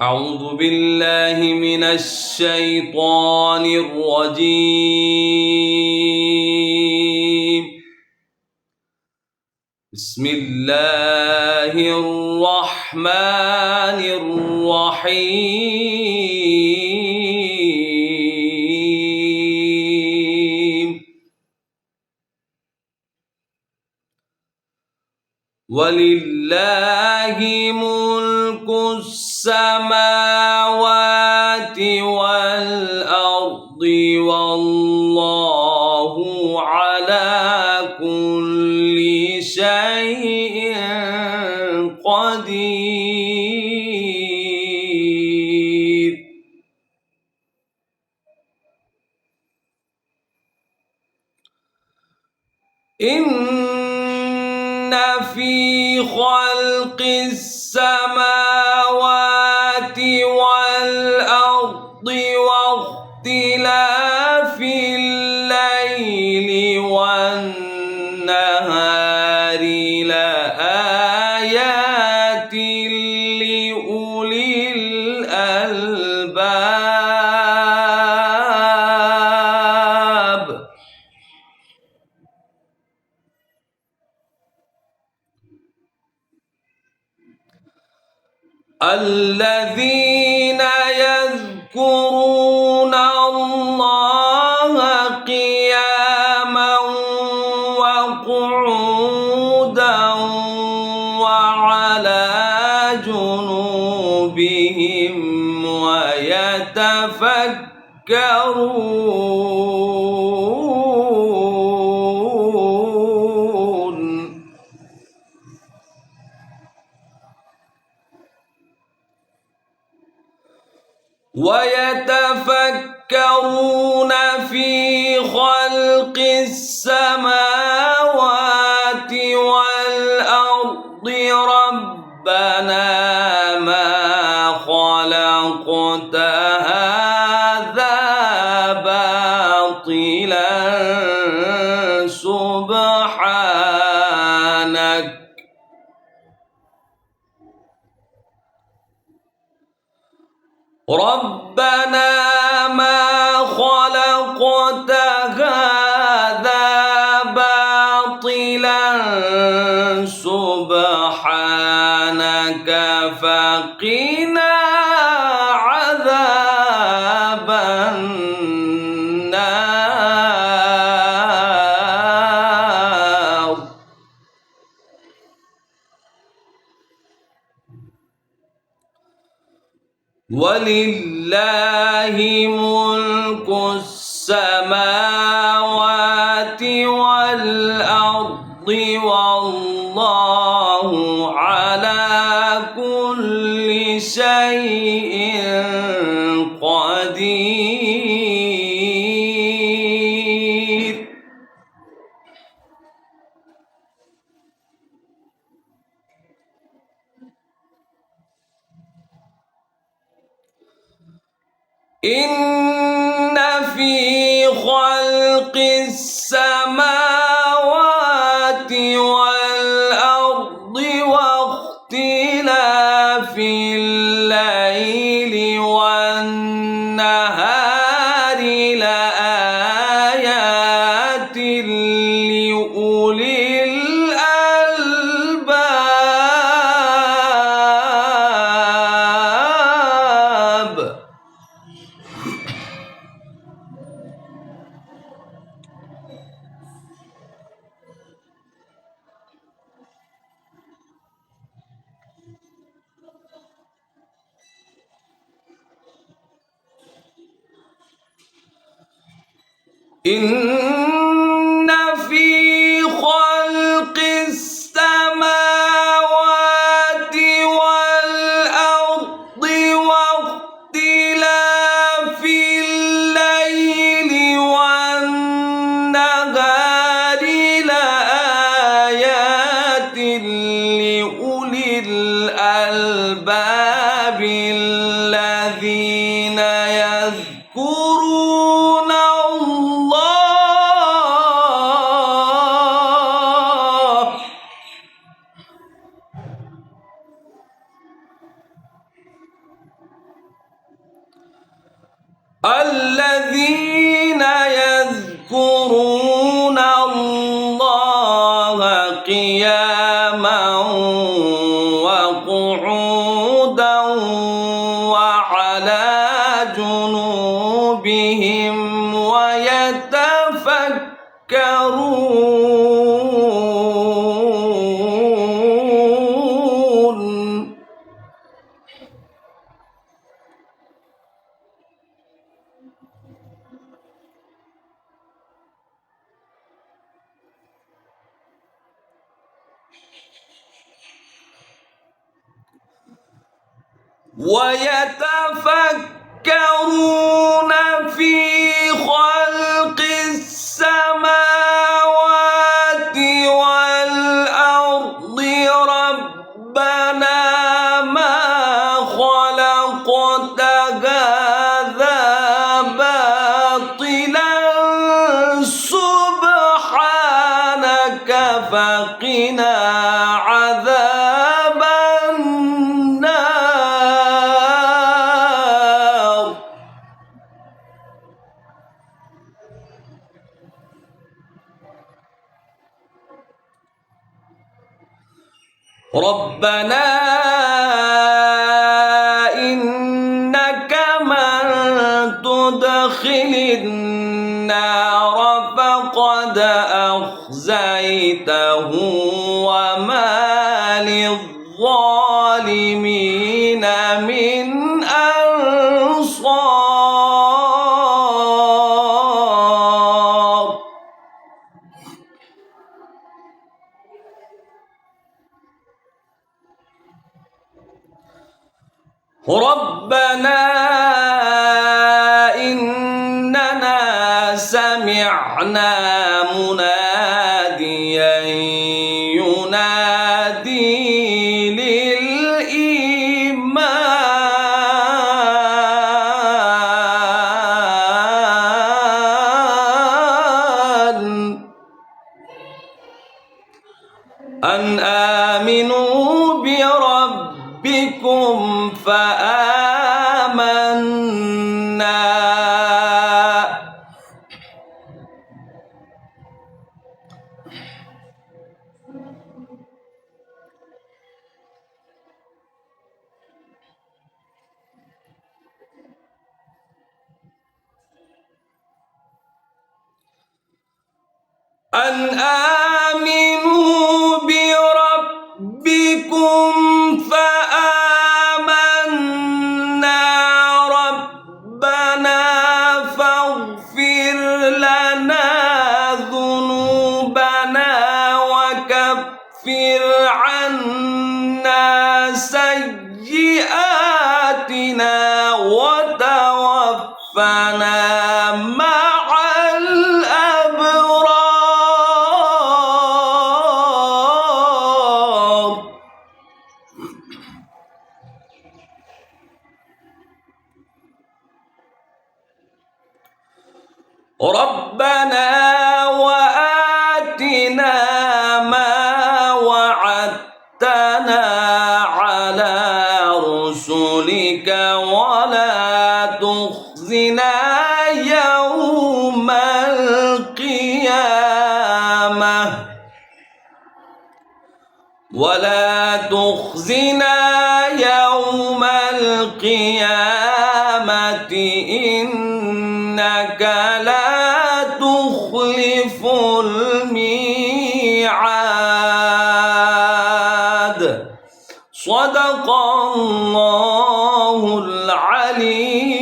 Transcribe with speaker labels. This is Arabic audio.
Speaker 1: أعوذ بالله من الشيطان الرجيم. بسم الله الرحمن الرحيم. ولله ملك السماوات والأرض والله على كل شيء قدير. إن في خلق السماوات والأرض واختلاف الليل والنهار لآيات لأولي الألباب. الذين يذكرون الله قياما وقعودا وعلى جنوبهم ويتفكرون في خلق السماوات والأرض ربنا ما خلقت هذا باطلا سبحانك ربنا ما خلقت هذا باطلا سبحانك فقنا عذاب النار. ولله ملك السماوات والأرض والله على كل شيء قدير. إن في خلق السماوات والأرض واختلاف الليل والنهار لآيات لأولي الألباب. إن في خلق السماوات والأرض واختلاف الليل والنهار لآيات لأولي الألباب الذين يذكرون الذين يذكرون الله قياما وقعودا وعلى جنوبهم ويتفكرون في خلق السماوات والأرض ربنا ما خلقت هذا باطلا سبحانك فقنا عذاب النار ربنا إنك من تدخل النار فقد أخزيته وما للظالمين من أنصار ربنا إننا سمعنا مناديا ينادي للإيمان أن آمنوا بربكم فآمنا أن آمنوا بربكم فآمنا ربنا فاغفر لنا ذنوبنا وكفر عنا سيئاتنا وتوفنا مع ربنا وآتنا ما وعدتنا على رسلك ولا تخزنا يوم القيامة ولا تخزنا يوم القيامة إنك لا تخلف الميعاد صدق الله العلي